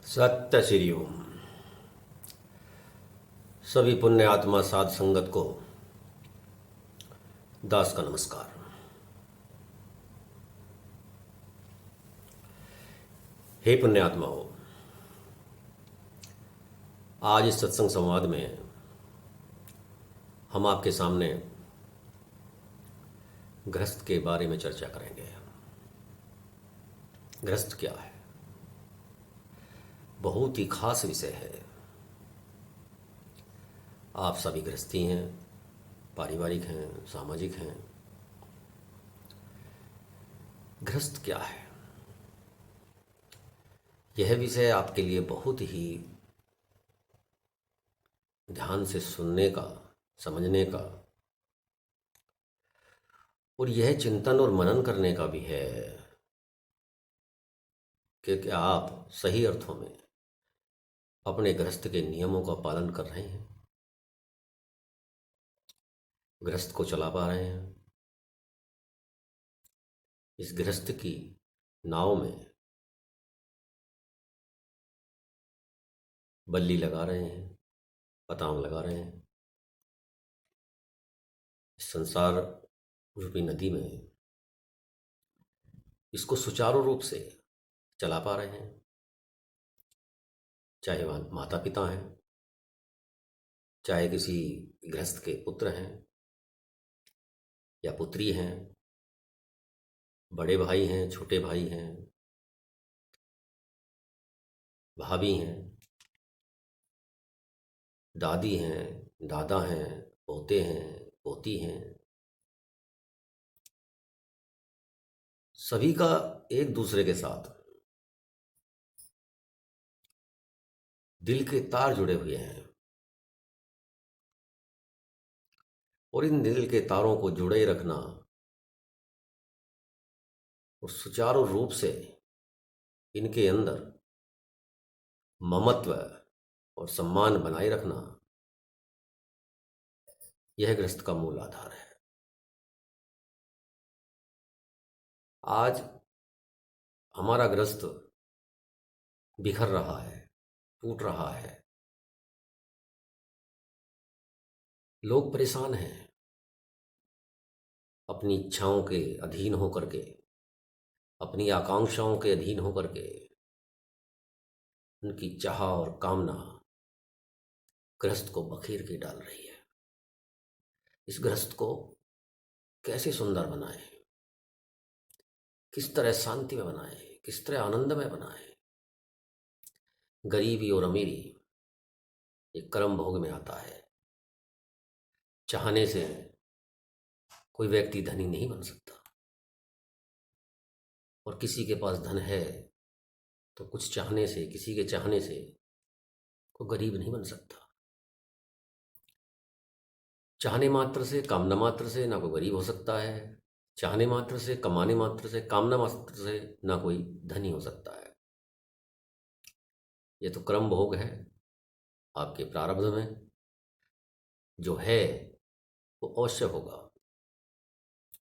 सत्य श्री ओम। सभी पुण्य आत्मा साध संगत को दास का नमस्कार। हे पुण्य आत्माओं, आज इस सत्संग संवाद में हम आपके सामने गृहस्थ के बारे में चर्चा करेंगे। गृहस्थ क्या है? बहुत ही खास विषय है। आप सभी गृहस्थी हैं, पारिवारिक हैं, सामाजिक हैं। गृहस्थ क्या है, यह विषय आपके लिए बहुत ही ध्यान से सुनने का, समझने का और यह चिंतन और मनन करने का भी है कि क्या आप सही अर्थों में अपने गृहस्थ के नियमों का पालन कर रहे हैं, गृहस्थ को चला पा रहे हैं, इस गृहस्थ की नाव में बल्ली लगा रहे हैं, पतांग लगा रहे हैं, इस संसार रूपी नदी में इसको सुचारू रूप से चला पा रहे हैं। चाहे वह माता पिता हैं, चाहे किसी गृहस्थ के पुत्र हैं या पुत्री हैं, बड़े भाई हैं, छोटे भाई हैं, भाभी हैं, दादी हैं, दादा हैं, पोते हैं, पोती हैं। सभी का एक दूसरे के साथ दिल के तार जुड़े हुए हैं और इन दिल के तारों को जुड़े रखना और सुचारू रूप से इनके अंदर ममत्व और सम्मान बनाए रखना, यह गृहस्थ का मूल आधार है। आज हमारा गृहस्थ बिखर रहा है, टूट रहा है, लोग परेशान हैं। अपनी इच्छाओं के अधीन होकर के, अपनी आकांक्षाओं के अधीन होकर के, उनकी चाह और कामना गृहस्थ को बखेर के डाल रही है। इस गृहस्थ को कैसे सुंदर बनाए, किस तरह शांति में बनाए, किस तरह आनंद में बनाए। गरीबी और अमीरी एक कर्म भोग में आता है। चाहने से कोई व्यक्ति धनी नहीं बन सकता, और किसी के पास धन है तो कुछ चाहने से, किसी के चाहने से कोई गरीब नहीं बन सकता। चाहने मात्र से, कामना मात्र से ना कोई गरीब हो सकता है। चाहने मात्र से, कमाने मात्र से, कामना मात्र से ना कोई धनी हो सकता है। ये तो क्रम भोग है। आपके प्रारब्ध में जो है वो अवश्य होगा।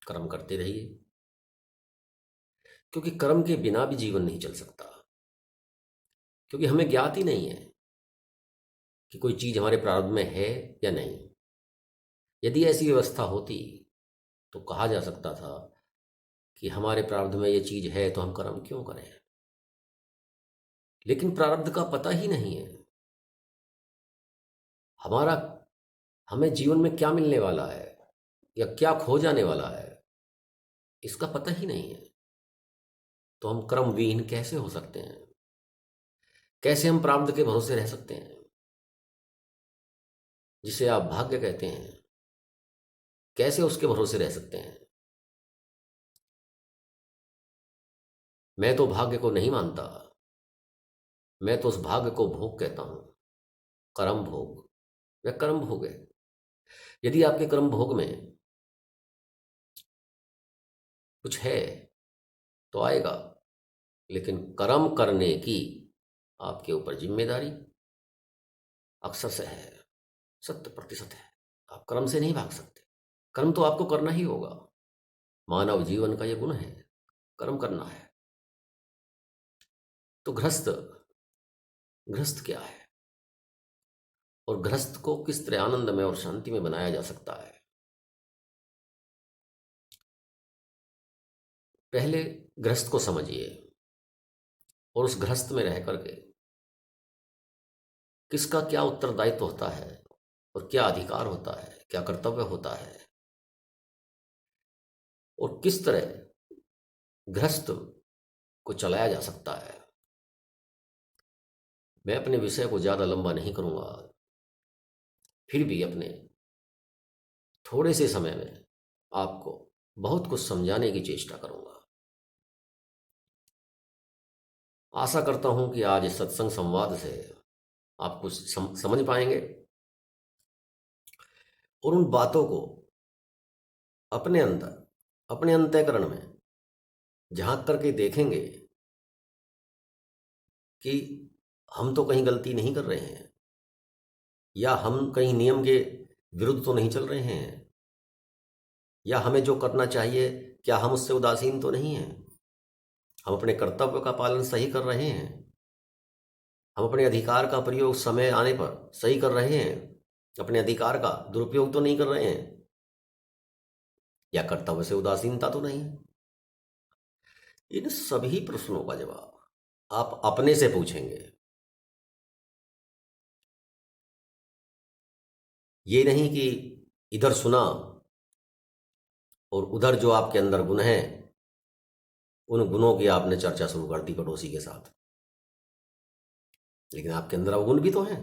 कर्म करते रहिए, क्योंकि कर्म के बिना भी जीवन नहीं चल सकता। क्योंकि हमें ज्ञात ही नहीं है कि कोई चीज हमारे प्रारब्ध में है या नहीं। यदि ऐसी व्यवस्था होती तो कहा जा सकता था कि हमारे प्रारब्ध में ये चीज है तो हम कर्म क्यों करें। लेकिन प्रारब्ध का पता ही नहीं है। हमारा हमें जीवन में क्या मिलने वाला है या क्या खो जाने वाला है, इसका पता ही नहीं है। तो हम कर्म विहीन कैसे हो सकते हैं? कैसे हम प्रारब्ध के भरोसे रह सकते हैं, जिसे आप भाग्य कहते हैं? कैसे उसके भरोसे रह सकते हैं? मैं तो भाग्य को नहीं मानता। मैं तो उस भाग्य को भोग कहता हूं। कर्म भोग, वह कर्म भोग है। यदि आपके कर्म भोग में कुछ है तो आएगा, लेकिन कर्म करने की आपके ऊपर जिम्मेदारी अक्सर से है, 70% है। आप कर्म से नहीं भाग सकते। कर्म तो आपको करना ही होगा। मानव जीवन का यह गुण है, कर्म करना है। तो गृहस्थ गृहस्थ क्या है और गृहस्थ को किस तरह आनंद में और शांति में बनाया जा सकता है। पहले गृहस्थ को समझिए और उस गृहस्थ में रह करके किसका क्या उत्तरदायित्व होता है और क्या अधिकार होता है, क्या कर्तव्य होता है और किस तरह गृहस्थ को चलाया जा सकता है। मैं अपने विषय को ज़्यादा लंबा नहीं करूँगा, फिर भी अपने थोड़े से समय में आपको बहुत कुछ समझाने की चेष्टा करूँगा। आशा करता हूँ कि आज इस सत्संग संवाद से आप कुछ समझ पाएंगे और उन बातों को अपने अंदर, अपने अंतःकरण में झांक करके देखेंगे कि हम तो कहीं गलती नहीं कर रहे हैं या हम कहीं नियम के विरुद्ध तो नहीं चल रहे हैं या हमें जो करना चाहिए क्या हम उससे उदासीन तो नहीं हैं। हम अपने कर्तव्य का पालन सही कर रहे हैं, हम अपने अधिकार का प्रयोग समय आने पर सही कर रहे हैं, अपने अधिकार का दुरुपयोग तो नहीं कर रहे हैं या कर्तव्य से उदासीनता तो नहीं है। इन सभी प्रश्नों का जवाब आप अपने से पूछेंगे। ये नहीं कि इधर सुना और उधर जो आपके अंदर गुण हैं उन गुणों की आपने चर्चा शुरू कर दी पड़ोसी के साथ, लेकिन आपके अंदर अवगुण भी तो हैं।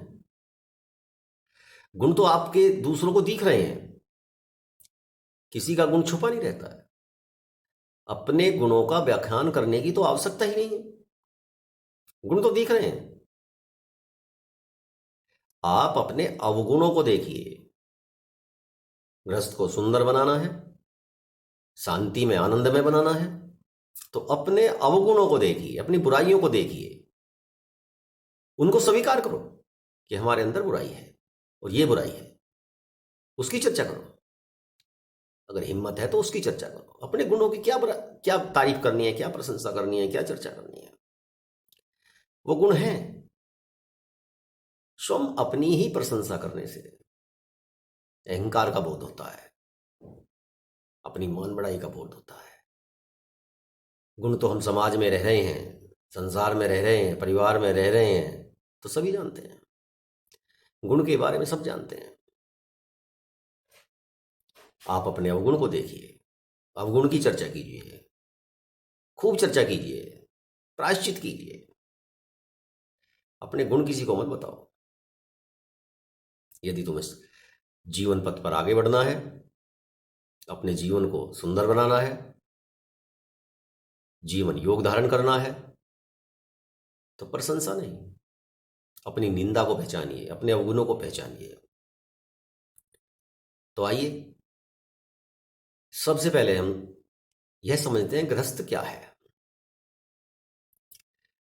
गुण तो आपके दूसरों को दिख रहे हैं, किसी का गुण छुपा नहीं रहता है। अपने गुणों का व्याख्यान करने की तो आवश्यकता ही नहीं है, गुण तो दिख रहे हैं। आप अपने अवगुणों को देखिए। गृहस्थ को सुंदर बनाना है, शांति में आनंद में बनाना है, तो अपने अवगुणों को देखिए, अपनी बुराइयों को देखिए, उनको स्वीकार करो कि हमारे अंदर बुराई है और ये बुराई है, उसकी चर्चा करो। अगर हिम्मत है तो उसकी चर्चा करो। अपने गुणों की क्या तारीफ करनी है, क्या प्रशंसा करनी है, क्या चर्चा करनी है। वो गुण है, स्वयं अपनी ही प्रशंसा करने से अहंकार का बोध होता है, अपनी मान बढ़ाई का बोध होता है। गुण तो हम समाज में रह रहे हैं, संसार में रह रहे हैं, परिवार में रह रहे हैं, तो सभी जानते हैं, गुण के बारे में सब जानते हैं। आप अपने अवगुण को देखिए, अवगुण की चर्चा कीजिए, खूब चर्चा कीजिए, प्रायश्चित कीजिए। अपने गुण किसी को मत बताओ। यदि तुम्हें जीवन पथ पर आगे बढ़ना है, अपने जीवन को सुंदर बनाना है, जीवन योग धारण करना है, तो प्रशंसा नहीं, अपनी निंदा को पहचानिए, अपने अवगुणों को पहचानिए। तो आइए सबसे पहले हम यह समझते हैं गृहस्थ क्या है।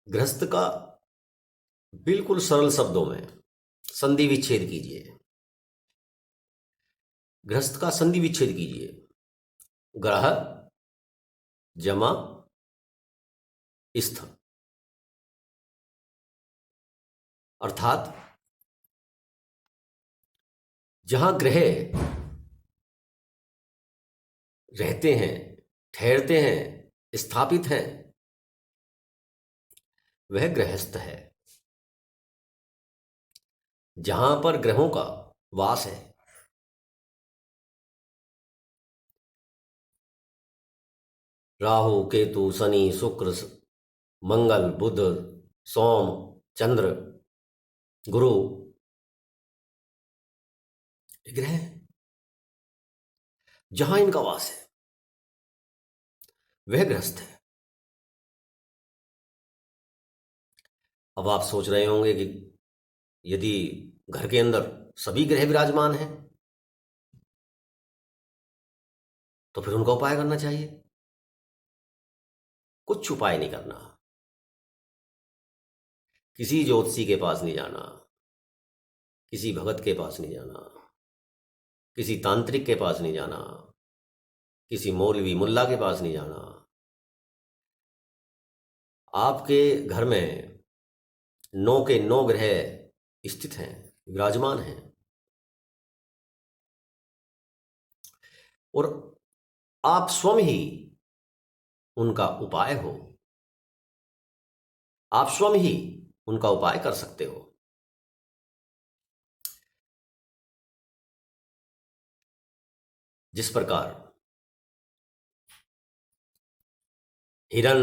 गृहस्थ का बिल्कुल सरल शब्दों में संधि विच्छेद कीजिए। गृहस्थ का संधि विच्छेद कीजिए। ग्रह जमा स्थ, अर्थात जहां ग्रह रहते हैं, ठहरते हैं, स्थापित हैं, वह गृहस्थ है। जहां पर ग्रहों का वास है, राहु केतु शनि शुक्र मंगल बुध सोम चंद्र गुरु, ग्रह हैं। जहां इनका वास है वह गृहस्थ है। अब आप सोच रहे होंगे कि यदि घर के अंदर सभी ग्रह विराजमान हैं तो फिर उनका उपाय करना चाहिए। कुछ उपाय नहीं करना, किसी ज्योतिषी के पास नहीं जाना, किसी भगत के पास नहीं जाना, किसी तांत्रिक के पास नहीं जाना, किसी मौलवी मुल्ला के पास नहीं जाना। आपके घर में 9 के 9 ग्रह स्थित हैं, विराजमान हैं, और आप स्वयं ही उनका उपाय हो। आप स्वयं ही उनका उपाय कर सकते हो। जिस प्रकार हिरन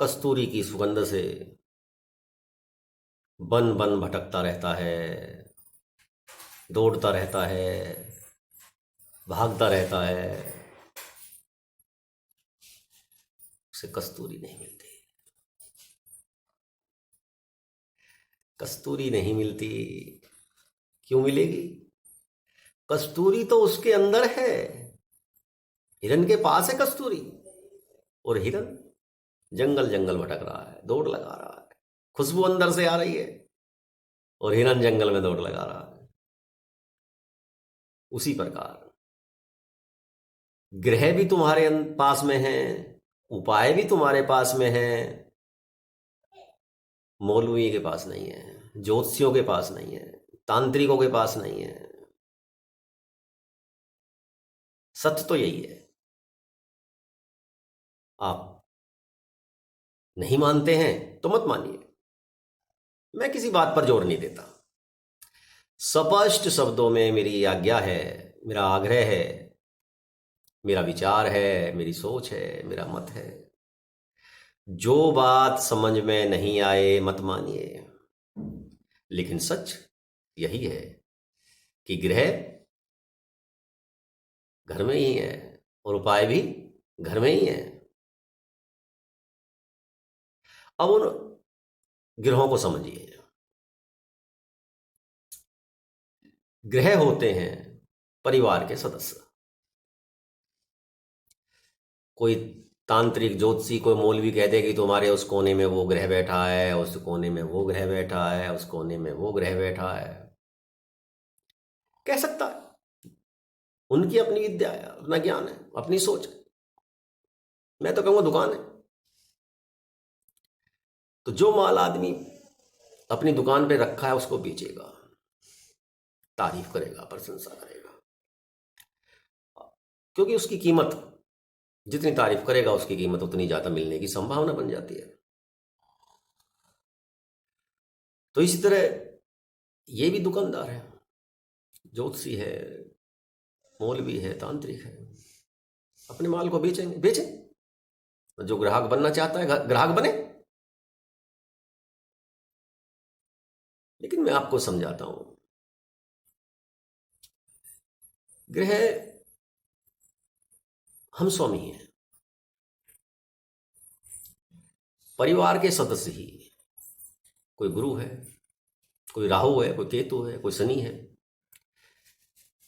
कस्तूरी की सुगंध से बन बन भटकता रहता है, दौड़ता रहता है, भागता रहता है, उसे कस्तूरी नहीं मिलती। कस्तूरी नहीं मिलती। क्यों मिलेगी? कस्तूरी तो उसके अंदर है। हिरन के पास है कस्तूरी, और हिरन जंगल जंगल भटक रहा है, दौड़ लगा रहा है, खुशबू अंदर से आ रही है, और हिरन जंगल में दौड़ लगा रहा है। उसी प्रकार ग्रह भी तुम्हारे पास में है, उपाय भी तुम्हारे पास में है, मौलवी के पास नहीं है, ज्योतिषियों के पास नहीं है, तांत्रिकों के पास नहीं है। सत्य तो यही है। आप नहीं मानते हैं तो मत मानिए, मैं किसी बात पर जोर नहीं देता। स्पष्ट शब्दों में मेरी आज्ञा है, मेरा आग्रह है, मेरा विचार है, मेरी सोच है, मेरा मत है। जो बात समझ में नहीं आए मत मानिए, लेकिन सच यही है कि ग्रह घर में ही है, और उपाय भी घर में ही है। अब उन ग्रहों को समझिए। ग्रह होते हैं परिवार के सदस्य। कोई तांत्रिक ज्योतिषी, कोई मौलवी कह दे कि तुम्हारे उस कोने में वो ग्रह बैठा है, उस कोने में वो ग्रह बैठा है, उस कोने में वो ग्रह बैठा है, कह सकता है। उनकी अपनी विद्या है, अपना ज्ञान है, अपनी सोच है। मैं तो कहूंगा दुकान है। तो जो माल आदमी अपनी दुकान पे रखा है उसको बेचेगा, तारीफ करेगा, प्रशंसा करेगा, क्योंकि उसकी कीमत, जितनी तारीफ करेगा उसकी कीमत उतनी ज्यादा मिलने की संभावना बन जाती है। तो इसी तरह ये भी दुकानदार है, ज्योतिषी है, मौलवी है, तांत्रिक है। अपने माल को बेचेंगे, बेचें। जो ग्राहक बनना चाहता है ग्राहक बने। लेकिन मैं आपको समझाता हूं, ग्रह हम स्वामी हैं, परिवार के सदस्य ही। कोई गुरु है, कोई राहु है, कोई केतु है, कोई शनि है,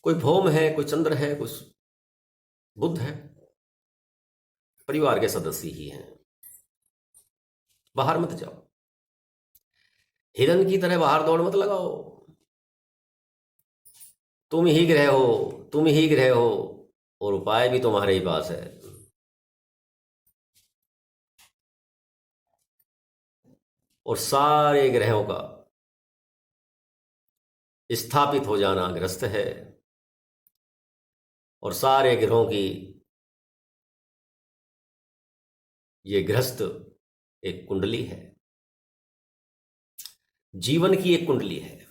कोई भौम है, कोई चंद्र है, कोई बुध है। परिवार के सदस्य ही हैं। बाहर मत जाओ, हिरन की तरह बाहर दौड़ मत लगाओ। तुम ही ग्रह हो, तुम ही ग्रह हो, और उपाय भी तुम्हारे ही पास है। और सारे ग्रहों का स्थापित हो जाना ग्रस्त है, और सारे ग्रहों की ये ग्रस्त एक कुंडली है, जीवन की एक कुंडली है।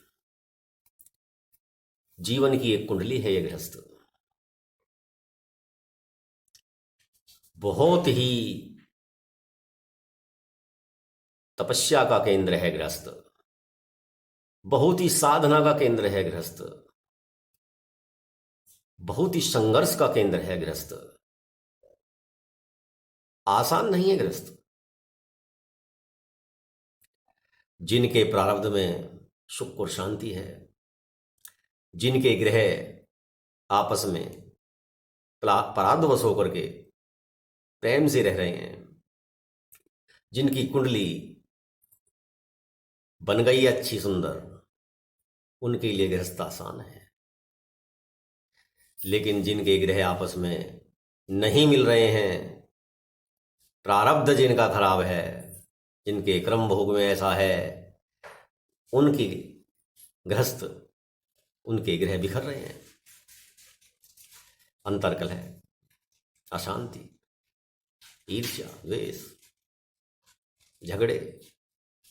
जीवन की एक कुंडली है ये गृहस्थ। बहुत ही तपस्या का केंद्र है गृहस्थ, बहुत ही साधना का केंद्र है गृहस्थ, बहुत ही संघर्ष का केंद्र है गृहस्थ। आसान नहीं है गृहस्थ। जिनके प्रारब्ध में सुख और शांति है, जिनके ग्रह आपस में परार्धवश होकर के प्रेम से रह रहे हैं, जिनकी कुंडली बन गई अच्छी सुंदर, उनके लिए गृहस्थ आसान है। लेकिन जिनके ग्रह आपस में नहीं मिल रहे हैं, प्रारब्ध जिनका खराब है, जिनके क्रम भोग में ऐसा है, उनकी गृहस्थ, उनके गृह बिखर रहे हैं। अंतर्कलह, अशांति, ईर्ष्या, द्वेष, झगड़े,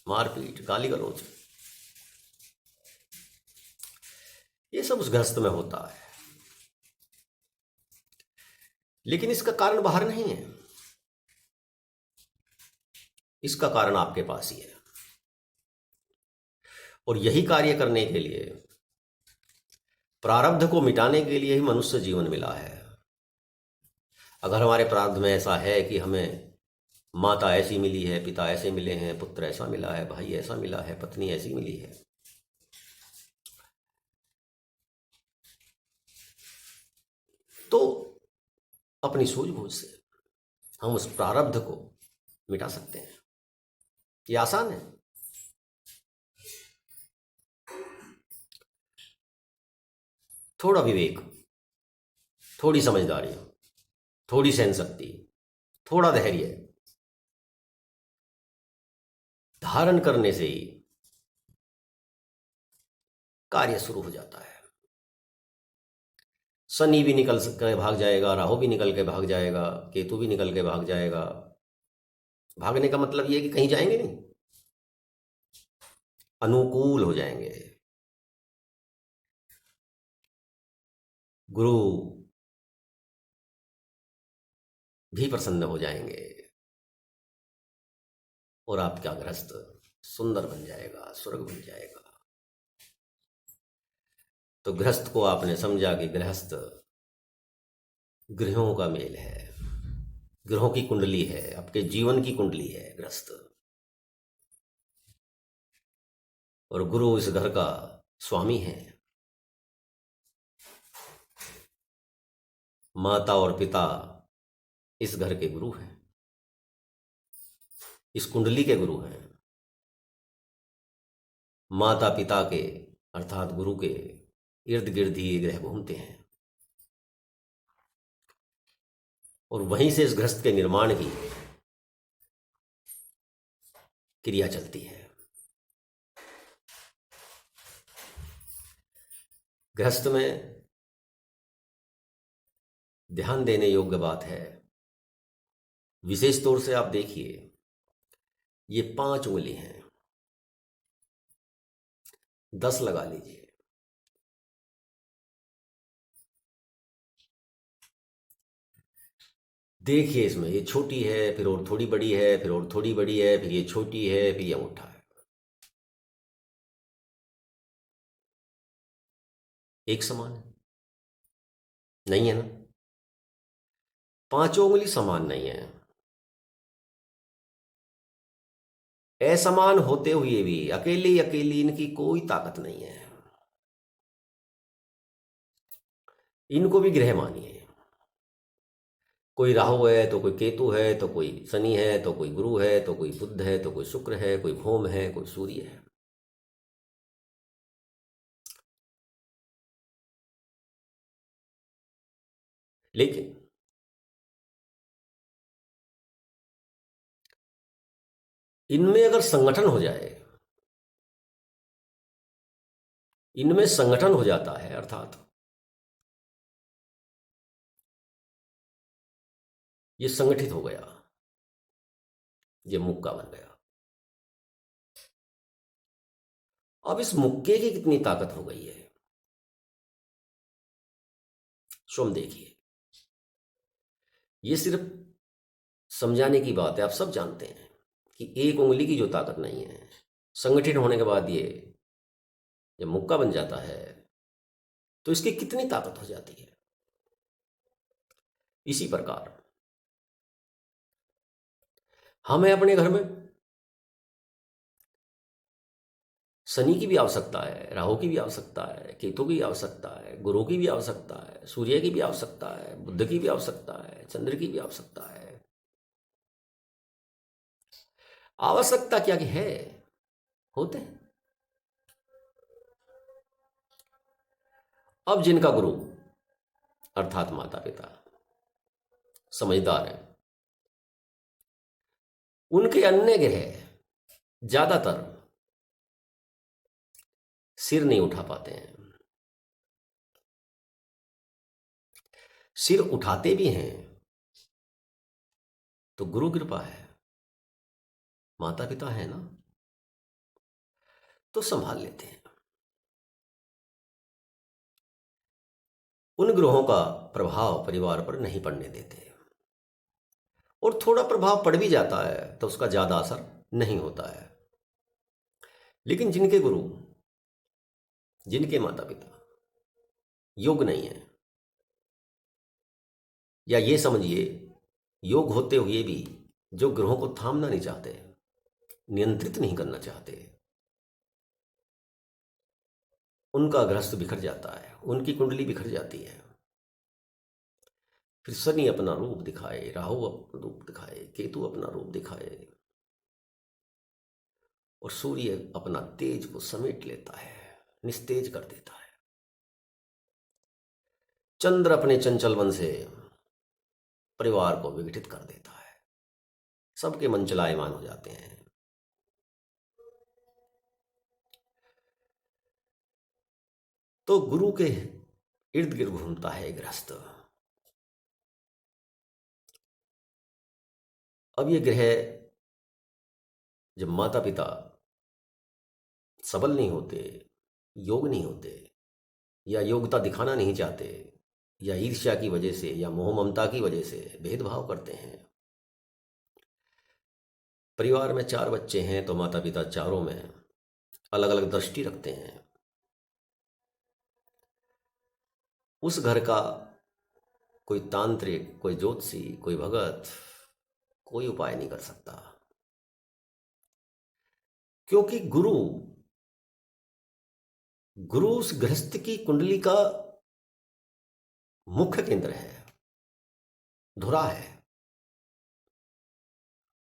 मारपीट, गाली गलौज, ये सब उस गृहस्थ में होता है। लेकिन इसका कारण बाहर नहीं है, इसका कारण आपके पास ही है। और यही कार्य करने के लिए, प्रारब्ध को मिटाने के लिए ही मनुष्य जीवन मिला है। अगर हमारे प्रारब्ध में ऐसा है कि हमें माता ऐसी मिली है, पिता ऐसे मिले हैं, पुत्र ऐसा मिला है, भाई ऐसा मिला है, पत्नी ऐसी मिली है, तो अपनी सूझबूझ से हम उस प्रारब्ध को मिटा सकते हैं। ये आसान है। थोड़ा विवेक, थोड़ी समझदारी, थोड़ी सहन शक्ति, थोड़ा धैर्य धारण करने से ही कार्य शुरू हो जाता है। शनि भी निकल के भाग जाएगा, राहु भी निकल के भाग जाएगा, केतु भी निकल के भाग जाएगा। भागने का मतलब ये है कि कहीं जाएंगे नहीं, अनुकूल हो जाएंगे। गुरु भी प्रसन्न हो जाएंगे और आपका गृहस्थ सुंदर बन जाएगा, स्वर्ग बन जाएगा। तो गृहस्थ को आपने समझा कि गृहस्थ ग्रहों का मेल है, ग्रहों की कुंडली है, आपके जीवन की कुंडली है गृहस्थ। और गुरु इस घर का स्वामी है। माता और पिता इस घर के गुरु हैं, इस कुंडली के गुरु हैं। माता पिता के अर्थात गुरु के इर्द गिर्द ही ये ग्रह घूमते हैं और वहीं से इस गृहस्थ के निर्माण की क्रिया चलती है। गृहस्थ में ध्यान देने योग्य बात है, विशेष तौर से आप देखिए, ये 5 उंगली हैं, 10 लगा लीजिए। देखिए इसमें ये छोटी है, फिर और थोड़ी बड़ी है, फिर और थोड़ी बड़ी है, फिर ये छोटी है, फिर ये अंगूठा है। एक समान है? नहीं है ना। 5 उंगली समान नहीं है। असमान होते हुए भी अकेली अकेली इनकी कोई ताकत नहीं है। इनको भी ग्रह मानिए, कोई राहु है तो कोई केतु है, तो कोई शनि है, तो कोई गुरु है, तो कोई बुध है, तो कोई शुक्र है, कोई भौम है, कोई सूर्य है। लेकिन इनमें अगर संगठन हो जाए, इनमें संगठन हो जाता है, अर्थात ये संगठित हो गया, ये मुक्का बन गया। अब इस मुक्के की कितनी ताकत हो गई है, स्वयं देखिए। ये सिर्फ समझाने की बात है, आप सब जानते हैं कि एक उंगली की जो ताकत नहीं है, संगठित होने के बाद ये जब मुक्का बन जाता है तो इसकी कितनी ताकत हो जाती है। इसी प्रकार हमें अपने घर में शनि की भी आवश्यकता है, राहु की भी आवश्यकता है, केतु की भी आवश्यकता है, गुरु की भी आवश्यकता है, सूर्य की भी आवश्यकता है, बुध की भी आवश्यकता है, चंद्र की भी आवश्यकता है। आवश्यकता क्या की है, होते हैं। अब जिनका गुरु अर्थात माता पिता समझदार है, उनके अन्य ग्रह ज्यादातर सिर नहीं उठा पाते हैं। सिर उठाते भी हैं तो गुरु कृपा है, माता पिता है ना, तो संभाल लेते हैं। उन ग्रहों का प्रभाव परिवार पर नहीं पड़ने देते, और थोड़ा प्रभाव पड़ भी जाता है तो उसका ज्यादा असर नहीं होता है। लेकिन जिनके गुरु, जिनके माता पिता योग नहीं है, या ये समझिए योग होते हुए भी जो ग्रहों को थामना नहीं चाहते, नियंत्रित नहीं करना चाहते, उनका गृहस्थ बिखर जाता है, उनकी कुंडली बिखर जाती है। फिर शनि अपना रूप दिखाए, राहु अपना रूप दिखाए, केतु अपना रूप दिखाए, और सूर्य अपना तेज को समेट लेता है, निस्तेज कर देता है। चंद्र अपने चंचल मन से परिवार को विघटित कर देता है, सबके मन चलायमान हो जाते हैं। तो गुरु के इर्द गिर्द घूमता है गृहस्थ। अब ये ग्रह जब माता पिता सबल नहीं होते, योग नहीं होते, या योग्यता दिखाना नहीं चाहते, या ईर्ष्या की वजह से या मोह ममता की वजह से भेदभाव करते हैं। परिवार में 4 बच्चे हैं तो माता पिता चारों में अलग अलग दृष्टि रखते हैं। उस घर का कोई तांत्रिक, कोई ज्योतिषी, कोई भगत कोई उपाय नहीं कर सकता, क्योंकि गुरु गुरु उस गृहस्थ की कुंडली का मुख्य केंद्र है, धुरा है,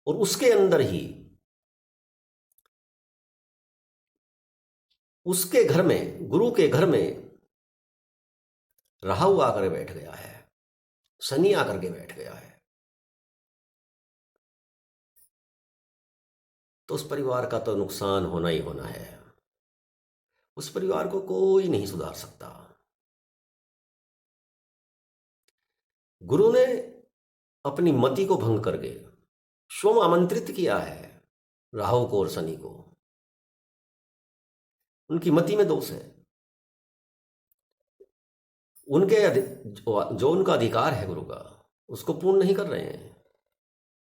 और उसके अंदर ही उसके घर में, गुरु के घर में राहु आकर बैठ गया है, शनि आकर के बैठ गया है। तो उस परिवार का तो नुकसान होना ही होना है। उस परिवार को कोई नहीं सुधार सकता। गुरु ने अपनी मति को भंग करके स्वयं आमंत्रित किया है राहु को और शनि को। उनकी मति में दोष है, उनके जो उनका अधिकार है गुरु का, उसको पूर्ण नहीं कर रहे हैं,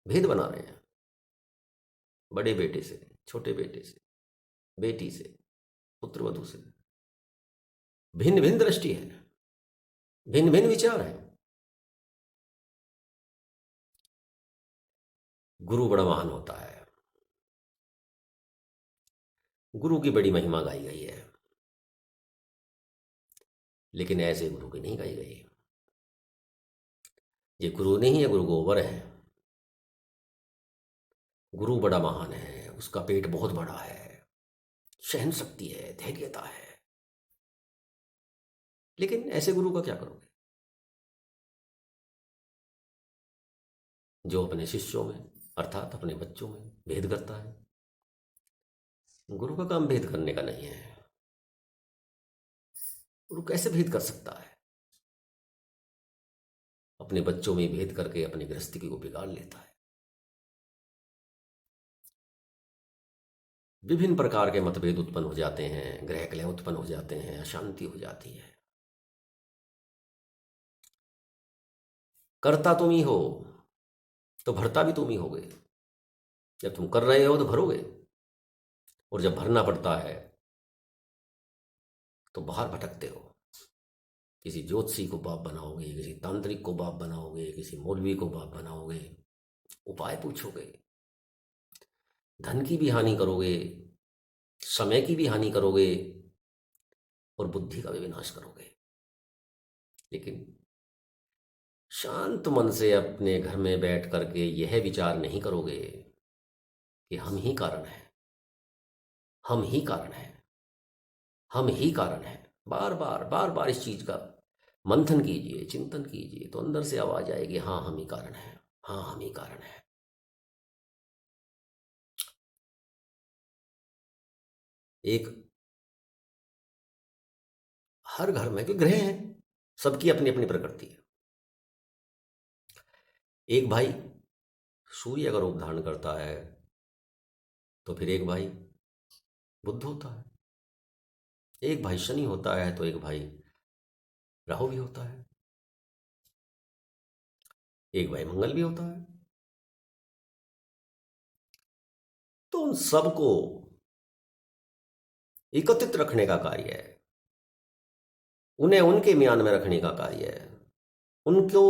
भेद बना रहे हैं। बड़े बेटे से, छोटे बेटे से, बेटी से, पुत्र वधु से भिन्न भिन्न दृष्टि है, भिन्न भिन्न विचार है। गुरु बड़ा महान होता है, गुरु की बड़ी महिमा गाई गई है, लेकिन ऐसे गुरु की नहीं गाई गई। ये गुरु नहीं है, गुरु गोबर है। गुरु बड़ा महान है, उसका पेट बहुत बड़ा है, सहन शक्ति है, धैर्यता है। लेकिन ऐसे गुरु का क्या करोगे जो अपने शिष्यों में, अर्थात अपने बच्चों में भेद करता है? गुरु का काम भेद करने का नहीं है। गुरु कैसे भेद कर सकता है? अपने बच्चों में भेद करके अपनी गृहस्थी को बिगाड़ लेता है। विभिन्न प्रकार के मतभेद उत्पन्न हो जाते हैं, ग्रह कलह उत्पन्न हो जाते हैं, अशांति हो जाती है। करता तुम ही हो तो भरता भी तुम ही होगे। जब तुम कर रहे हो तो भरोगे, और जब भरना पड़ता है तो बाहर भटकते हो। किसी ज्योतिषी को बाप बनाओगे, किसी तांत्रिक को बाप बनाओगे, किसी मौलवी को बाप बनाओगे, उपाय पूछोगे, धन की भी हानि करोगे, समय की भी हानि करोगे, और बुद्धि का भी विनाश करोगे। लेकिन शांत मन से अपने घर में बैठ करके यह विचार नहीं करोगे कि हम ही कारण हैं, हम ही कारण हैं, हम ही कारण हैं। बार बार बार बार इस चीज का मंथन कीजिए, चिंतन कीजिए, तो अंदर से आवाज आएगी, हाँ हम ही कारण हैं, हाँ हम ही कारण हैं। एक हर घर में, क्योंकि ग्रह हैं, सबकी अपनी अपनी प्रकृति है। एक भाई सूर्य अगर रूप धारण करता है तो फिर एक भाई बुध होता है। एक भाई शनि होता है तो एक भाई राहु भी होता है। एक भाई मंगल भी होता है। तो उन सबको एकत्रित रखने का कार्य है, उन्हें उनके म्यान में रखने का कार्य है, उनको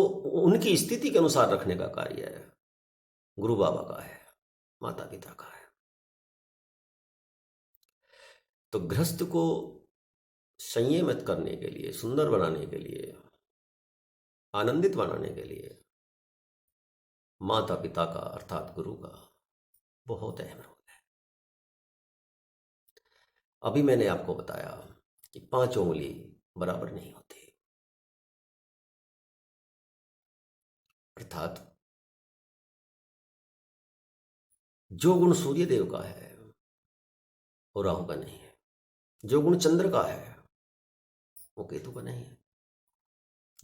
उनकी स्थिति के अनुसार रखने का कार्य है, गुरु बाबा का है, माता पिता का है। तो गृहस्थ को संयमित करने के लिए, सुंदर बनाने के लिए, आनंदित बनाने के लिए माता पिता का अर्थात गुरु का बहुत अहम रोल है। अभी मैंने आपको बताया कि 5 उंगली बराबर नहीं होती, अर्थात जो गुण सूर्य देव का है वो राहु का नहीं है, जो गुण चंद्र का है वो केतु का नहीं है,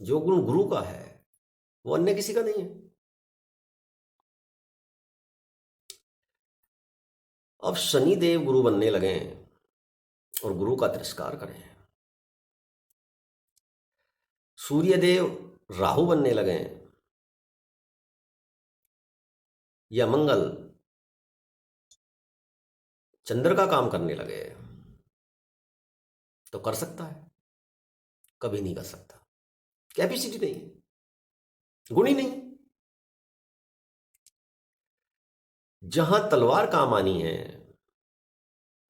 जो गुण गुरु का है वो अन्य किसी का नहीं है। अब शनि देव गुरु बनने लगे और गुरु का तिरस्कार करें, सूर्य देव राहु बनने लगे या मंगल चंद्र का काम करने लगे, तो कर सकता है? कभी नहीं कर सकता। कैपेसिटी नहीं, गुण ही नहीं। जहां तलवार काम आनी है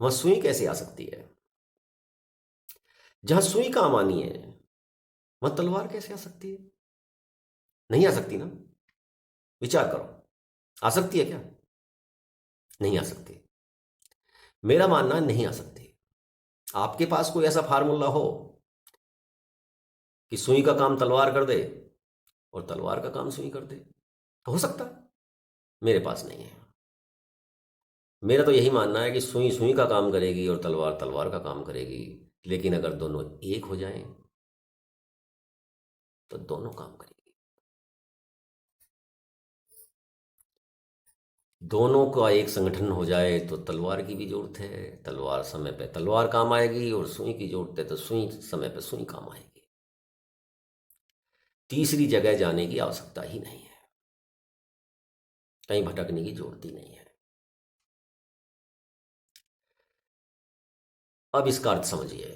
वहां सुई कैसे आ सकती है? जहां सुई काम आनी है वहां तलवार कैसे आ सकती है? नहीं आ सकती ना। विचार करो, आ सकती है क्या? नहीं आ सकती। मेरा मानना है नहीं आ सकती। आपके पास कोई ऐसा फार्मूला हो कि सुई का काम तलवार कर दे और तलवार का काम सुई कर दे, तो हो सकता है। मेरे पास नहीं है। मेरा तो यही मानना है कि सुई सुई का काम करेगी और तलवार तलवार का काम करेगी, लेकिन अगर दोनों एक हो जाएं तो दोनों काम करेगी। दोनों का एक संगठन हो जाए तो तलवार की भी जरूरत है, तलवार समय पे तलवार काम आएगी, और सुई की जरूरत है तो सुई समय पे सुई काम आएगी। तीसरी जगह जाने की आवश्यकता ही नहीं है, कहीं भटकने की जरूरत ही नहीं है। अब इसका अर्थ समझिए।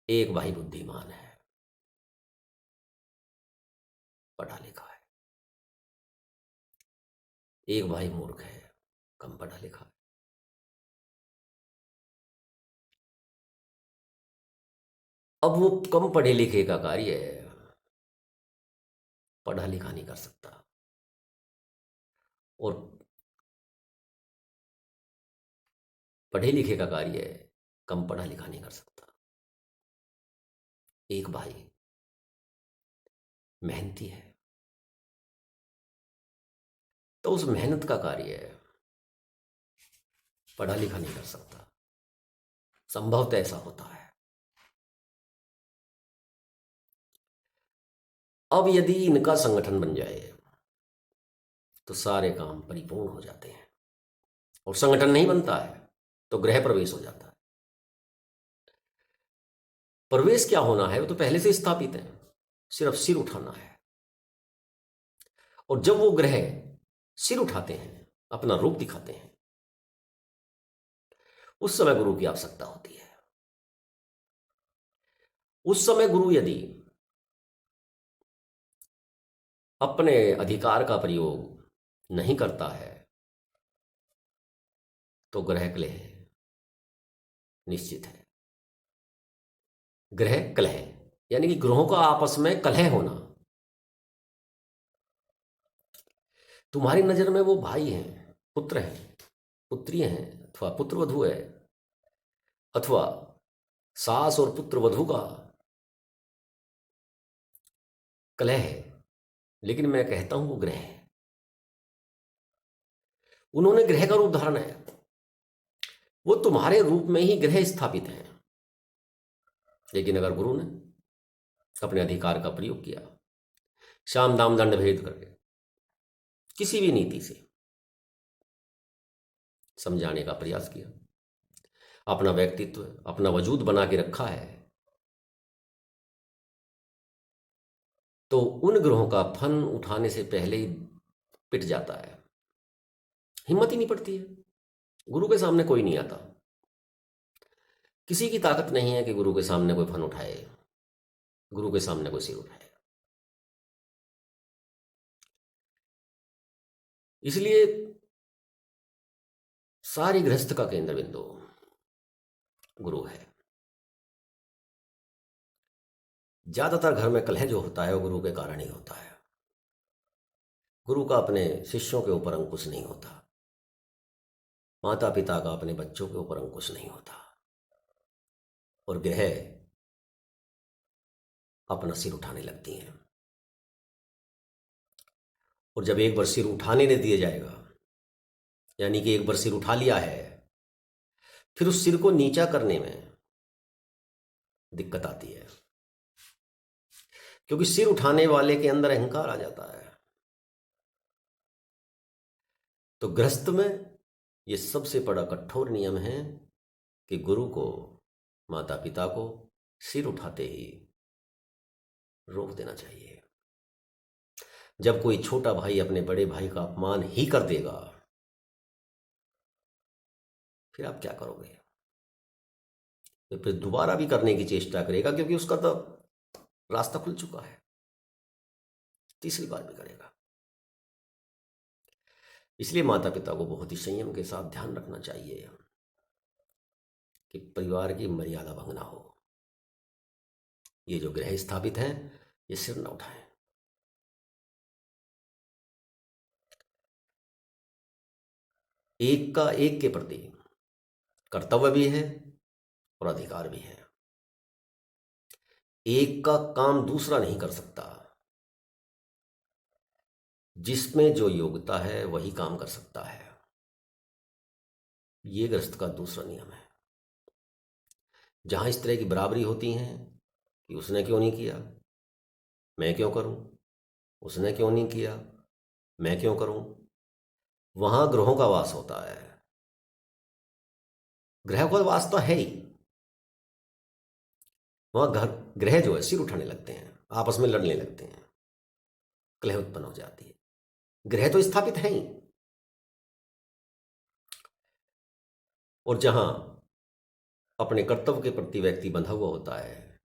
एक भाई बुद्धिमान है, पढ़ा लिखा है। एक भाई मूर्ख है, कम पढ़ा लिखा है। अब वो कम पढ़े लिखे का कार्य है, पढ़ा लिखा नहीं कर सकता, और पढ़े लिखे का कार्य है, कम पढ़ा लिखा नहीं कर सकता। एक भाई मेहनती है तो उस मेहनत का कार्य है, पढ़ा लिखा नहीं कर सकता। संभवतः ऐसा होता है। अब यदि इनका संगठन बन जाए तो सारे काम परिपूर्ण हो जाते हैं, और संगठन नहीं बनता है तो गृह प्रवेश हो जाता है। प्रवेश क्या होना है वो तो पहले से स्थापित है, सिर्फ सिर उठाना है। और जब वो ग्रह सिर उठाते हैं, अपना रूप दिखाते हैं, उस समय गुरु की आवश्यकता होती है। उस समय गुरु यदि अपने अधिकार का प्रयोग नहीं करता है तो ग्रह कलह निश्चित है। ग्रह कलह यानी कि ग्रहों का आपस में कलह होना। तुम्हारी नजर में वो भाई हैं, पुत्र हैं, पुत्री हैं, अथवा पुत्र वधू है, अथवा सास और पुत्र वधू का कलह है, लेकिन मैं कहता हूं वो ग्रह है। उन्होंने ग्रह का रूप धारण है, वो तुम्हारे रूप में ही ग्रह स्थापित हैं। लेकिन अगर गुरु ने अपने अधिकार का प्रयोग किया, साम दाम दंड भेद करके किसी भी नीति से समझाने का प्रयास किया, अपना व्यक्तित्व, अपना वजूद बना के रखा है, तो उन ग्रहों का फन उठाने से पहले ही पिट जाता है। हिम्मत ही नहीं पड़ती है। गुरु के सामने कोई नहीं आता। किसी की ताकत नहीं है कि गुरु के सामने कोई फन उठाए, गुरु के सामने कोई सिर उठाए। इसलिए सारी गृहस्थ का केंद्र बिंदु गुरु है। ज्यादातर घर में कलह जो होता है वो गुरु के कारण ही होता है। गुरु का अपने शिष्यों के ऊपर अंकुश नहीं होता, माता पिता का अपने बच्चों के ऊपर अंकुश नहीं होता, और ग्रह अपना सिर उठाने लगती हैं। और जब एक बार सिर उठाने नहीं दिया जाएगा, यानी कि एक बार सिर उठा लिया है, फिर उस सिर को नीचा करने में दिक्कत आती है, क्योंकि सिर उठाने वाले के अंदर अहंकार आ जाता है। तो गृहस्थ में ये सबसे बड़ा कठोर नियम है कि गुरु को, माता पिता को सिर उठाते ही रोक देना चाहिए। जब कोई छोटा भाई अपने बड़े भाई का अपमान ही कर देगा, फिर आप क्या करोगे? तो फिर दोबारा भी करने की चेष्टा करेगा, क्योंकि उसका तो रास्ता खुल चुका है, तीसरी बार भी करेगा। इसलिए माता पिता को बहुत ही संयम के साथ ध्यान रखना चाहिए कि परिवार की मर्यादा भंग ना हो। ये जो ग्रह स्थापित हैं, ये सिर न उठाएं। एक का एक के प्रति कर्तव्य भी है और अधिकार भी है। एक का काम दूसरा नहीं कर सकता। जिसमें जो योग्यता है वही काम कर सकता है। ये ग्रस्त का दूसरा नियम है। जहां इस तरह की बराबरी होती है कि उसने क्यों नहीं किया, मैं क्यों करूं, उसने क्यों नहीं किया, मैं क्यों करूं, वहां ग्रहों का वास होता है। ग्रह का वास तो है ही। वहां घर ग्रह जो है सिर उठाने लगते हैं, आपस में लड़ने लगते हैं, कलह उत्पन्न हो जाती है। ग्रह तो स्थापित है ही। और जहां अपने कर्तव्य के प्रति व्यक्ति बंधा हुआ होता है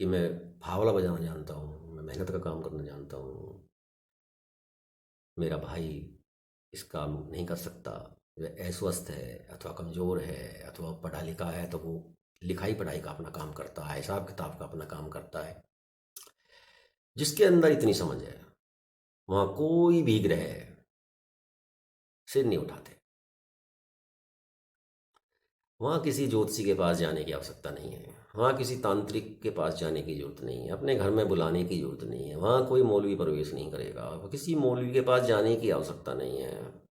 कि मैं फावला बजाना जानता हूँ, मैं मेहनत का काम करना जानता हूँ, मेरा भाई इस काम नहीं कर सकता, वह अस्वस्थ है अथवा कमज़ोर है अथवा पढ़ा लिखा है तो वो लिखाई पढ़ाई का अपना काम करता है, हिसाब किताब का अपना काम करता है, जिसके अंदर इतनी समझ है, वहाँ कोई भी ग्रह सिर नहीं उठाते। वहाँ किसी ज्योतिषी के पास जाने की आवश्यकता नहीं है, वहाँ किसी तांत्रिक के पास जाने की जरूरत नहीं है, अपने घर में बुलाने की जरूरत नहीं है, वहाँ कोई मौलवी प्रवेश नहीं करेगा, किसी मौलवी के पास जाने की आवश्यकता नहीं है।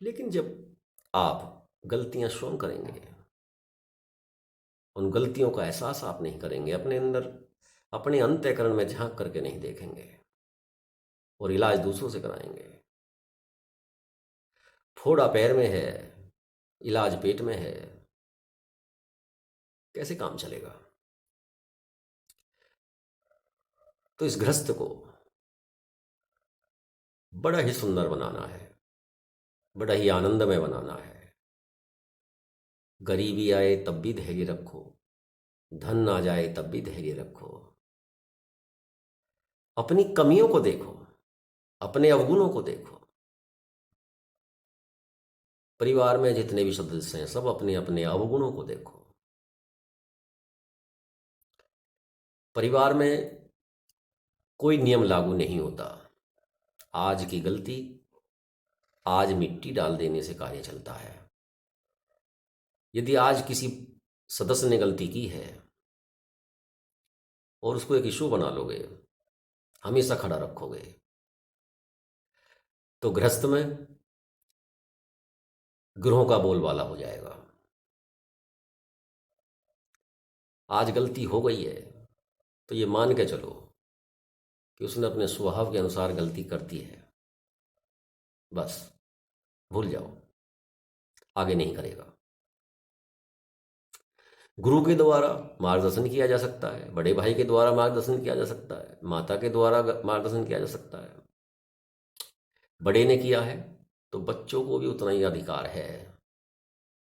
लेकिन जब आप गलतियां स्वयं करेंगे, उन गलतियों का एहसास आप नहीं करेंगे, अपने अंदर अपने अंतःकरण में झांक करके नहीं देखेंगे और इलाज दूसरों से कराएंगे, फोड़ा पैर में है, इलाज पेट में है, कैसे काम चलेगा? तो इस ग्रस्त को बड़ा ही सुंदर बनाना है, बड़ा ही आनंदमय बनाना है। गरीबी आए तब भी धैर्य रखो, धन ना जाए तब भी धैर्य रखो, अपनी कमियों को देखो, अपने अवगुणों को देखो। परिवार में जितने भी सदस्य हैं सब अपने अपने अवगुणों को देखो। परिवार में कोई नियम लागू नहीं होता। आज की गलती आज मिट्टी डाल देने से कार्य चलता है। यदि आज किसी सदस्य ने गलती की है और उसको एक इशू बना लोगे, हमेशा खड़ा रखोगे, तो गृहस्थ में ग्रहों का बोलबाला हो जाएगा। आज गलती हो गई है तो ये मान के चलो कि उसने अपने स्वभाव के अनुसार गलती कर दी है, बस भूल जाओ, आगे नहीं करेगा। गुरु के द्वारा मार्गदर्शन किया जा सकता है, बड़े भाई के द्वारा मार्गदर्शन किया जा सकता है, माता के द्वारा मार्गदर्शन किया जा सकता है। बड़े ने किया है तो बच्चों को भी उतना ही अधिकार है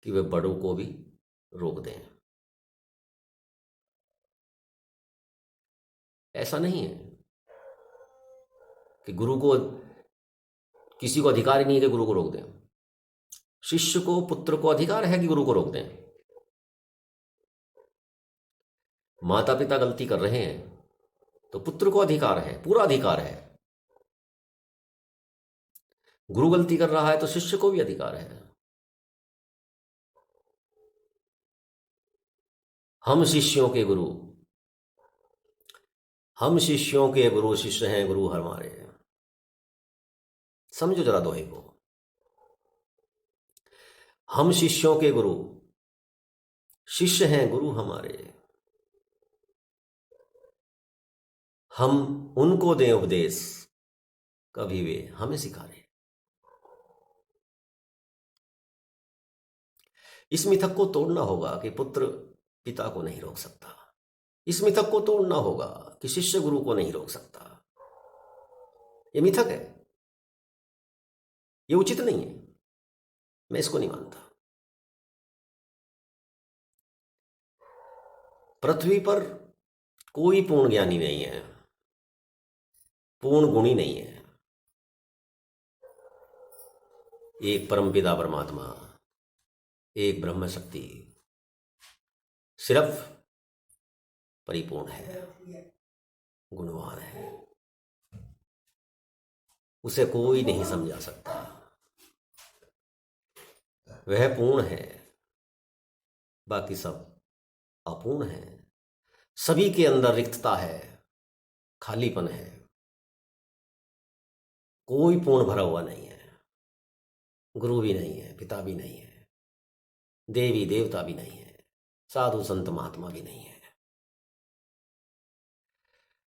कि वे बड़ों को भी रोक दें। ऐसा नहीं है कि गुरु को, किसी को अधिकार ही नहीं है कि गुरु को रोक दें। शिष्य को, पुत्र को अधिकार है कि गुरु को रोक दें। माता पिता गलती कर रहे हैं तो पुत्र को अधिकार है, पूरा अधिकार है। गुरु गलती कर रहा है तो शिष्य को भी अधिकार है। हम शिष्यों के गुरु, हम शिष्यों के गुरु, शिष्य हैं गुरु हमारे। समझो जरा दोहे को। हम शिष्यों के गुरु, शिष्य हैं गुरु हमारे। हम उनको दें उपदेश, कभी वे हमें सिखाए। इस मिथक को तोड़ना होगा कि पुत्र पिता को नहीं रोक सकता। इस मिथक को तोड़ना होगा कि शिष्य गुरु को नहीं रोक सकता। ये मिथक है, ये उचित नहीं है, मैं इसको नहीं मानता। पृथ्वी पर कोई पूर्ण ज्ञानी नहीं है, पूर्ण गुणी नहीं है। एक परमपिता परमात्मा, एक ब्रह्म शक्ति सिर्फ परिपूर्ण है, गुणवान है। उसे कोई नहीं समझा सकता। वह पूर्ण है, बाकी सब अपूर्ण है। सभी के अंदर रिक्तता है, खालीपन है। कोई पूर्ण भरा हुआ नहीं है। गुरु भी नहीं है, पिता भी नहीं है, देवी देवता भी नहीं है, साधु संत महात्मा भी नहीं है।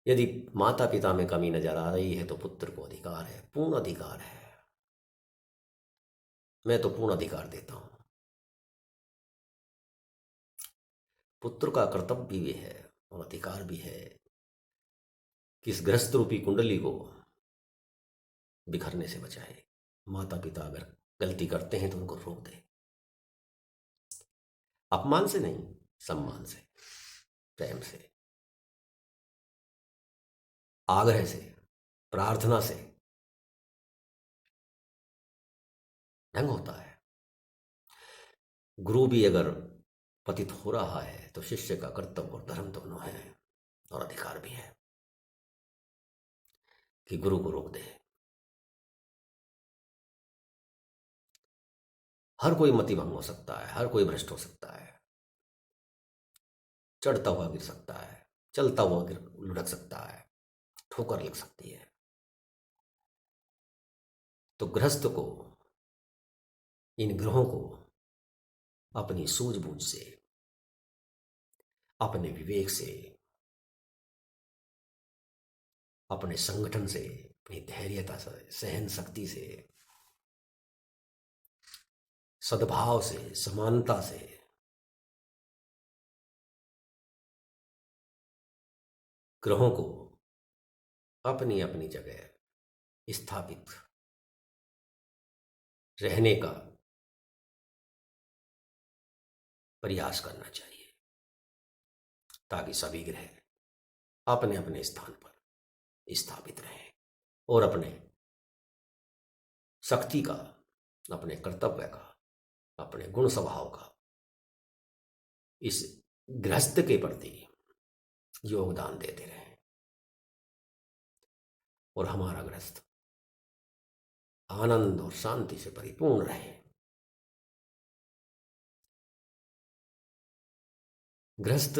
यदि माता पिता में कमी नजर आ रही है तो पुत्र को अधिकार है, पूर्ण अधिकार है। मैं तो पूर्ण अधिकार देता हूं। पुत्र का कर्तव्य भी है और अधिकार भी है कि इस ग्रस्त रूपी कुंडली को बिखरने से बचाए। माता पिता अगर गलती करते हैं तो उनको रोक दे, अपमान से नहीं, सम्मान से, प्रेम से, आग्रह से, प्रार्थना से ढंग होता है। गुरु भी अगर पतित हो रहा है तो शिष्य का कर्तव्य और धर्म दोनों है और अधिकार भी है कि गुरु को रोक दे। हर कोई मतिभंग हो सकता है, हर कोई भ्रष्ट हो सकता है, चढ़ता हुआ गिर सकता है, चलता हुआ गिर लुढ़क सकता है, ठोकर लग सकती है। तो गृहस्थ को, इन ग्रहों को अपनी सूझबूझ से, अपने विवेक से, अपने संगठन से, अपनी धैर्यता से, सहन शक्ति से, सद्भाव से, समानता से ग्रहों को अपनी अपनी जगह स्थापित रहने का प्रयास करना चाहिए, ताकि सभी ग्रह अपने अपने स्थान पर स्थापित रहें और अपने शक्ति का, अपने कर्तव्य का, अपने गुण स्वभाव का इस गृहस्थ के प्रति योगदान देते रहें और हमारा गृहस्थ आनंद और शांति से परिपूर्ण रहे। गृहस्थ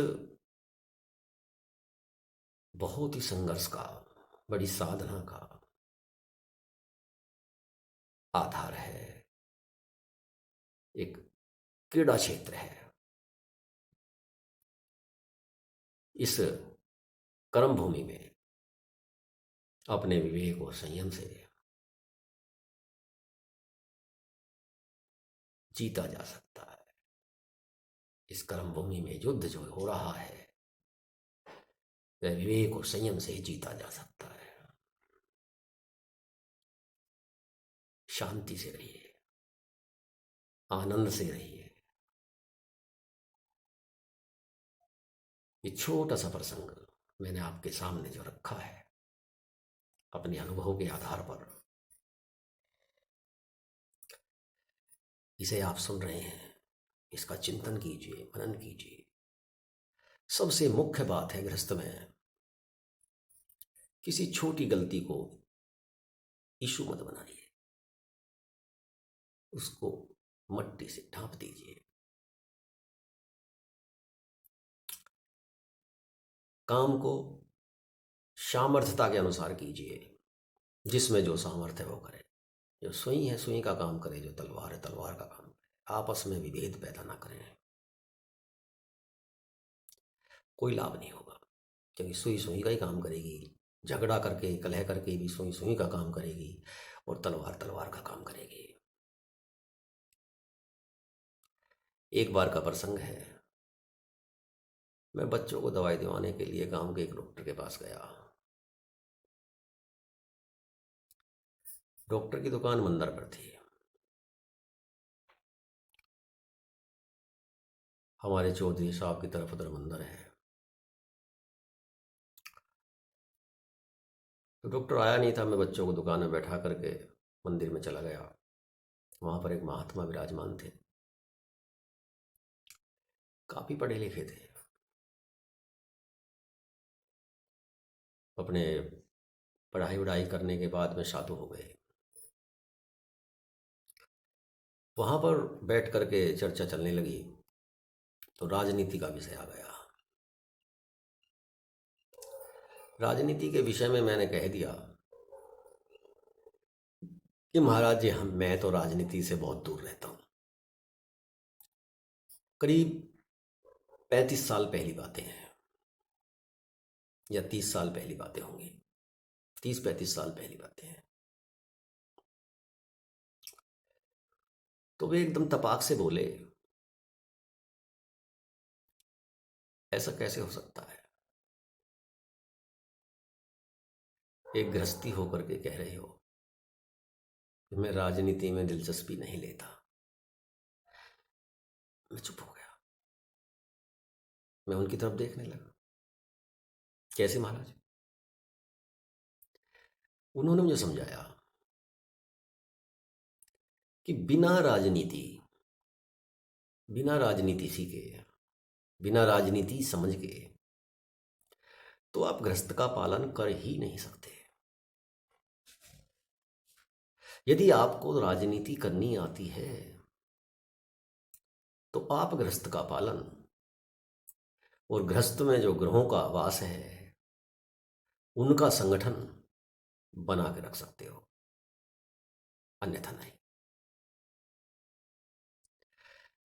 बहुत ही संघर्ष का, बड़ी साधना का आधार है। एक क्रीड़ा क्षेत्र है। इस कर्म भूमि में अपने विवेक और संयम से जीता जा सकता है। इस कर्म भूमि में युद्ध जो हो रहा है वह विवेक और संयम से ही जीता जा सकता है। शांति से रहिए, आनंद से रहिए। ये छोटा सा प्रसंग मैंने आपके सामने जो रखा है अपने अनुभव के आधार पर, इसे आप सुन रहे हैं, इसका चिंतन कीजिए, मनन कीजिए। सबसे मुख्य बात है गृहस्थ में, किसी छोटी गलती को इशू मत बनाइए, उसको मट्टी से ढांप दीजिए। काम को सामर्थ्यता के अनुसार कीजिए, जिसमें जो सामर्थ्य है वो करे। जो सुई है सुई का काम करे, जो तलवार है तलवार का काम करे। आपस में विभेद पैदा ना करें, कोई लाभ नहीं होगा। क्योंकि सुई सुई का ही काम करेगी, झगड़ा करके कलह करके भी सुई सुई का काम करेगी और तलवार तलवार का काम करेगी। एक बार का प्रसंग है, मैं बच्चों को दवाई दिलवाने के लिए गांव के एक डॉक्टर के पास गया। डॉक्टर की दुकान मंदिर पर थी। हमारे चौधरी साहब की तरफ उधर मंदिर है। तो डॉक्टर आया नहीं था, मैं बच्चों को दुकान में बैठा करके मंदिर में चला गया। वहाँ पर एक महात्मा विराजमान थे, काफ़ी पढ़े लिखे थे। अपने पढ़ाई वढ़ाई करने के बाद में साधु हो गए। वहाँ पर बैठ करके चर्चा चलने लगी तो राजनीति का विषय आ गया। राजनीति के विषय में मैंने कह दिया कि महाराज जी, मैं तो राजनीति से बहुत दूर रहता हूँ। करीब 35 साल पहली बातें हैं, या 30 साल पहली बातें होंगी, 30-35 साल पहली बातें हैं। तो वे एकदम तपाक से बोले, ऐसा कैसे हो सकता है? एक गृहस्थी होकर के कह रहे हो कि मैं राजनीति में दिलचस्पी नहीं लेता। मैं चुप हो गया। मैं उनकी तरफ देखने लगा, कैसे महाराज? उन्होंने मुझे समझाया कि बिना राजनीति सीखे, बिना राजनीति समझ के तो आप गृहस्थ का पालन कर ही नहीं सकते। यदि आपको राजनीति करनी आती है तो आप गृहस्थ का पालन और गृहस्थ में जो ग्रहों का वास है उनका संगठन बना के रख सकते हो, अन्यथा नहीं।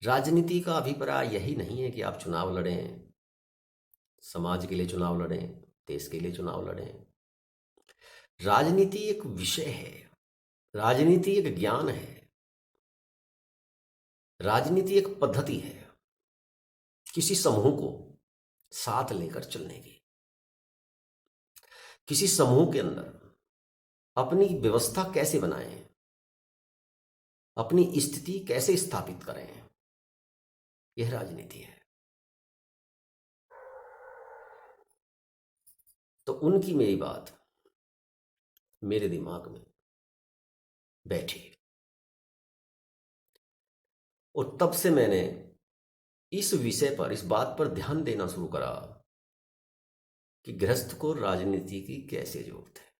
राजनीति का अभिप्राय यही नहीं है कि आप चुनाव लड़ें, समाज के लिए चुनाव लड़ें, देश के लिए चुनाव लड़ें। राजनीति एक विषय है, राजनीति एक ज्ञान है, राजनीति एक पद्धति है किसी समूह को साथ लेकर चलने की। किसी समूह के अंदर अपनी व्यवस्था कैसे बनाएं, अपनी स्थिति कैसे स्थापित करें, यह राजनीति है। तो उनकी मेरी बात मेरे दिमाग में बैठी और तब से मैंने इस विषय पर, इस बात पर ध्यान देना शुरू करा कि गृहस्थ को राजनीति की कैसे जरूरत है।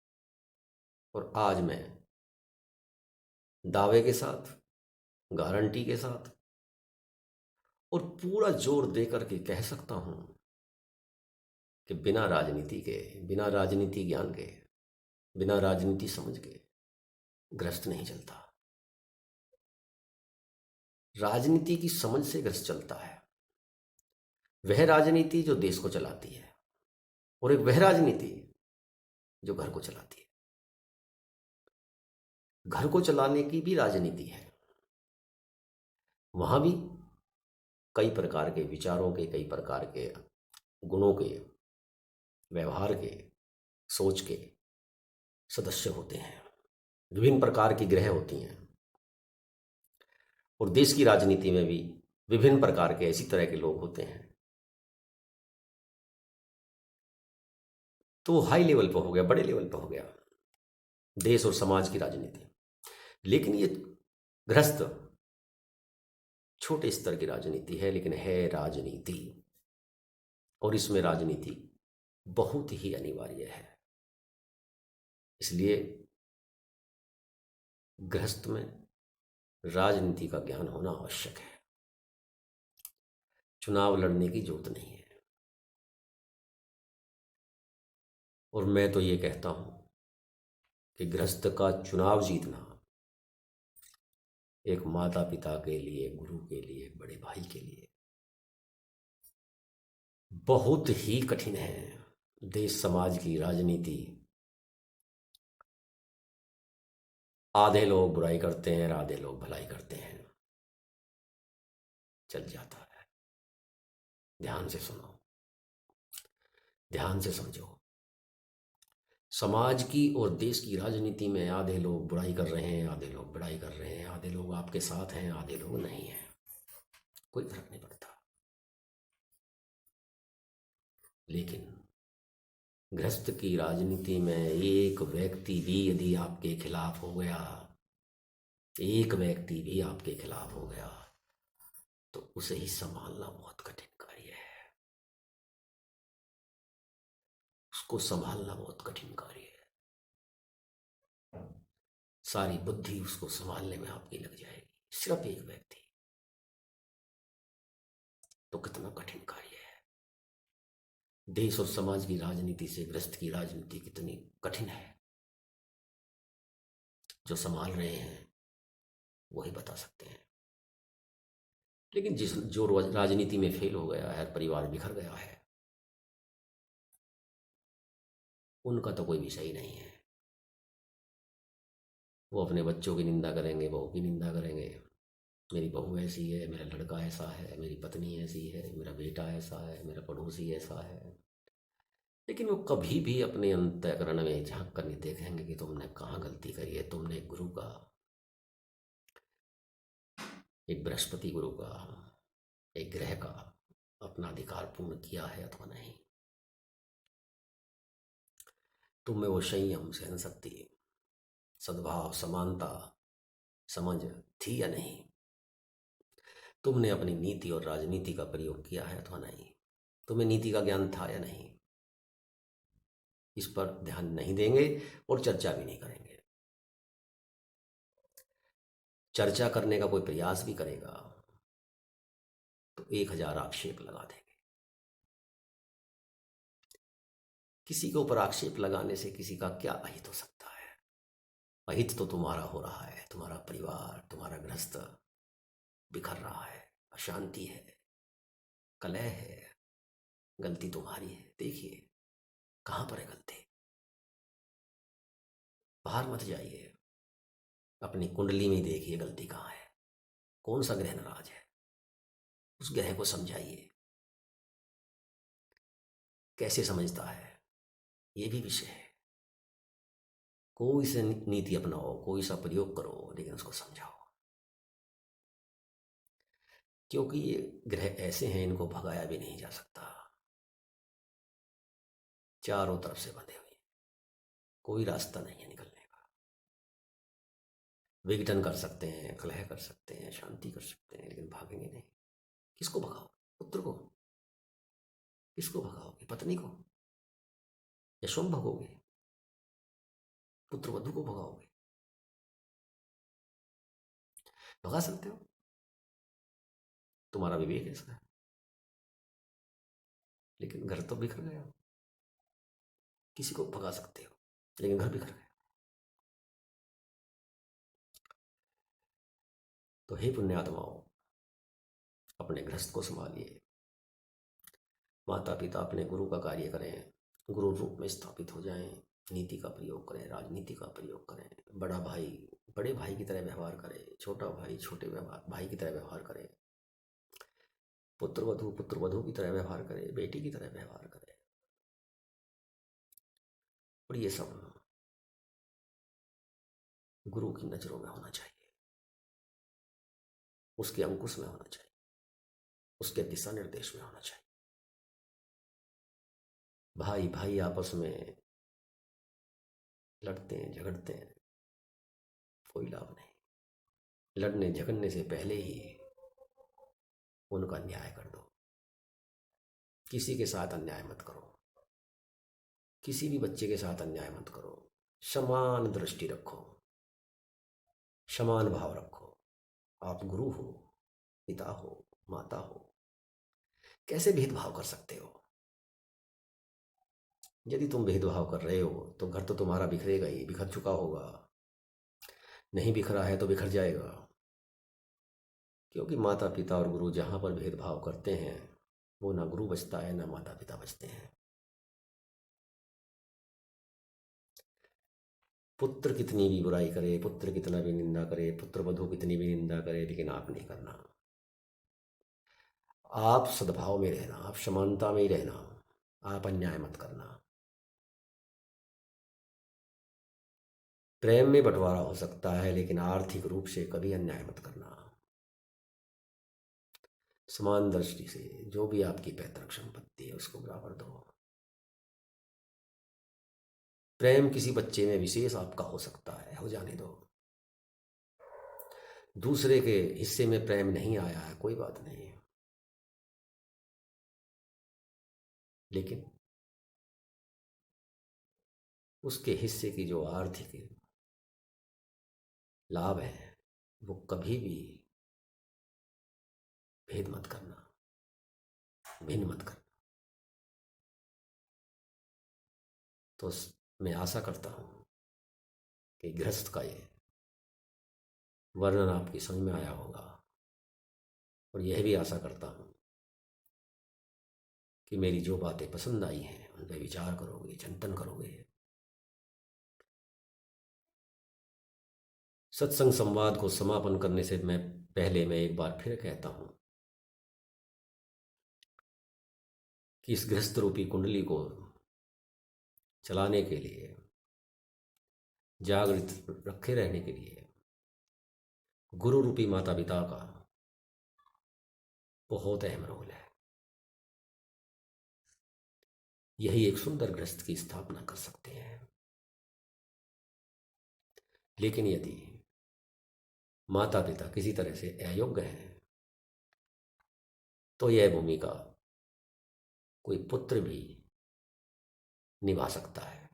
और आज मैं दावे के साथ, गारंटी के साथ और पूरा जोर दे करके कह सकता हूं कि बिना राजनीति के, बिना राजनीति ज्ञान के, बिना राजनीति समझ के गृहस्थ नहीं चलता। राजनीति की समझ से ग्रस्त चलता है। वह राजनीति जो देश को चलाती है, और एक वह राजनीति जो घर को चलाती है। घर को चलाने की भी राजनीति है। वहां भी कई प्रकार के विचारों के, कई प्रकार के गुणों के, व्यवहार के, सोच के सदस्य होते हैं। विभिन्न प्रकार की ग्रह होती हैं। और देश की राजनीति में भी विभिन्न प्रकार के इसी तरह के लोग होते हैं। तो हाई लेवल पर हो गया, बड़े लेवल पर हो गया देश और समाज की राजनीति। लेकिन ये गृहस्थ छोटे स्तर की राजनीति है, लेकिन है राजनीति। और इसमें राजनीति बहुत ही अनिवार्य है। इसलिए गृहस्थ में राजनीति का ज्ञान होना आवश्यक है। चुनाव लड़ने की जरूरत नहीं है। और मैं तो ये कहता हूं कि गृहस्थ का चुनाव जीतना एक माता पिता के लिए, गुरु के लिए, बड़े भाई के लिए बहुत ही कठिन है। देश समाज की राजनीति, आधे लोग बुराई करते हैं और आधे लोग भलाई करते हैं, चल जाता है। ध्यान से सुनो, ध्यान से समझो। समाज की और देश की राजनीति में आधे लोग बुराई कर रहे हैं, आधे लोग बड़ाई कर रहे हैं, आधे लोग आपके साथ हैं, आधे लोग नहीं हैं, कोई फर्क नहीं पड़ता। लेकिन गृहस्थ की राजनीति में एक व्यक्ति भी यदि आपके खिलाफ हो गया, एक व्यक्ति भी आपके खिलाफ हो गया, तो उसे ही संभालना बहुत कठिन कार्य है। उसको संभालना बहुत कठिन कार्य है। सारी बुद्धि उसको संभालने में आपकी लग जाएगी। सिर्फ एक व्यक्ति, तो कितना कठिन कार्य है। देश और समाज की राजनीति से गृहस्थ की राजनीति कितनी कठिन है, जो संभाल रहे हैं वही बता सकते हैं। लेकिन जो राजनीति में फेल हो गया है, परिवार बिखर गया है, उनका तो कोई विषय ही नहीं है। वो अपने बच्चों की निंदा करेंगे, बहू की निंदा करेंगे। मेरी बहू ऐसी है, मेरा लड़का ऐसा है, मेरी पत्नी ऐसी है, मेरा बेटा ऐसा है, मेरा पड़ोसी ऐसा है। लेकिन वो कभी भी अपने अंतःकरण में झांक कर नहीं देखेंगे कि तुमने कहाँ गलती करी है। तुमने गुरु का, एक बृहस्पति गुरु का, एक ग्रह का अपना अधिकार पूर्ण किया है अथवा नहीं। तुम में वो संयम, सहन शक्ति, सद्भाव, समानता, समझ थी या नहीं। तुमने अपनी नीति और राजनीति का प्रयोग किया है अथवा नहीं। तुम्हें नीति का ज्ञान था या नहीं। इस पर ध्यान नहीं देंगे और चर्चा भी नहीं करेंगे। चर्चा करने का कोई प्रयास भी करेगा तो 1000 आक्षेप लगा देंगे। किसी के ऊपर आक्षेप लगाने से किसी का क्या अहित हो सकता है। अहित तो तुम्हारा हो रहा है। तुम्हारा परिवार, तुम्हारा गृहस्थ बिखर रहा है, अशांति है, कलह है। गलती तुम्हारी है। देखिए कहां पर है गलती। बाहर मत जाइए, अपनी कुंडली में देखिए गलती कहाँ है, कौन सा ग्रह नाराज है, उस ग्रह को समझाइए। कैसे समझता है ये भी विषय है। कोई से नीति अपनाओ, कोई सा प्रयोग करो, लेकिन उसको समझाओ। क्योंकि ये ग्रह ऐसे हैं, इनको भगाया भी नहीं जा सकता। चारों तरफ से बंधे हुए, कोई रास्ता नहीं है निकलने का। विघटन कर सकते हैं, कलह कर सकते हैं, शांति कर सकते हैं, लेकिन भागेंगे नहीं। किसको भगाओ? पुत्र को? किसको भगाओगे? पत्नी को? या स्वयं भगोगे? पुत्र वधु को भगाओगे? भगा सकते हो? तुम्हारा विवेक ऐसा है। लेकिन घर तो बिखर गया। किसी को भगा सकते हो, लेकिन घर बिखर गया। तो हे पुण्यात्माओं, अपने गृहस्थ को संभालिए। माता पिता अपने गुरु का कार्य करें, गुरु रूप में स्थापित हो जाएं, नीति का प्रयोग करें, राजनीति का प्रयोग करें। बड़ा भाई बड़े भाई की तरह व्यवहार करे, छोटा भाई छोटे भाई की तरह व्यवहार करे, पुत्र वधू की तरह व्यवहार करे, बेटी की तरह व्यवहार करे। और ये सब गुरु की नज़रों में होना चाहिए, उसके अंकुश में होना चाहिए, उसके दिशा निर्देश में होना चाहिए। भाई भाई आपस में लड़ते हैं, झगड़ते हैं, कोई लाभ नहीं। लड़ने झगड़ने से पहले ही उनका न्याय कर दो। किसी के साथ अन्याय मत करो, किसी भी बच्चे के साथ अन्याय मत करो। समान दृष्टि रखो, समान भाव रखो। आप गुरु हो, पिता हो, माता हो, कैसे भेदभाव कर सकते हो? यदि तुम भेदभाव कर रहे हो तो घर तो तुम्हारा बिखरेगा ही, बिखर चुका होगा। नहीं बिखरा है तो बिखर जाएगा, क्योंकि माता पिता और गुरु जहाँ पर भेदभाव करते हैं वो ना गुरु बचता है ना माता पिता बचते हैं। पुत्र कितनी भी बुराई करे, पुत्र कितना भी निंदा करे, पुत्र वधू कितनी भी निंदा करे, लेकिन आप नहीं करना। आप सद्भाव में रहना, आप समानता में ही रहना, आप अन्याय मत करना। प्रेम में बंटवारा हो सकता है लेकिन आर्थिक रूप से कभी अन्याय मत करना। समान दृष्टि से जो भी आपकी पैतृक संपत्ति है उसको बराबर दो। प्रेम किसी बच्चे में विशेष आपका हो सकता है, हो जाने दो। दूसरे के हिस्से में प्रेम नहीं आया है, कोई बात नहीं, लेकिन उसके हिस्से की जो आर्थिक लाभ है वो कभी भी भेद मत करना, भिन्न मत करना। तो मैं आशा करता हूँ कि गृहस्थ का ये वर्णन आपकी समझ में आया होगा, और यह भी आशा करता हूँ कि मेरी जो बातें पसंद आई हैं उन पर विचार करोगे, चिंतन करोगे। सत्संग संवाद को समापन करने से पहले मैं एक बार फिर कहता हूँ कि इस गृहस्थ रूपी कुंडली को चलाने के लिए, जागृत रखे रहने के लिए गुरु रूपी माता पिता का बहुत अहम रोल है। यही एक सुंदर गृहस्थ की स्थापना कर सकते हैं। लेकिन यदि माता पिता किसी तरह से अयोग्य हैं तो यह भूमिका कोई पुत्र भी निभा सकता है,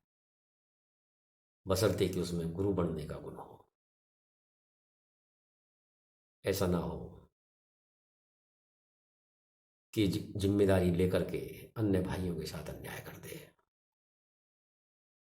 बशर्ते कि उसमें गुरु बनने का गुण हो। ऐसा ना हो कि जिम्मेदारी लेकर के अन्य भाइयों के साथ अन्याय कर दे।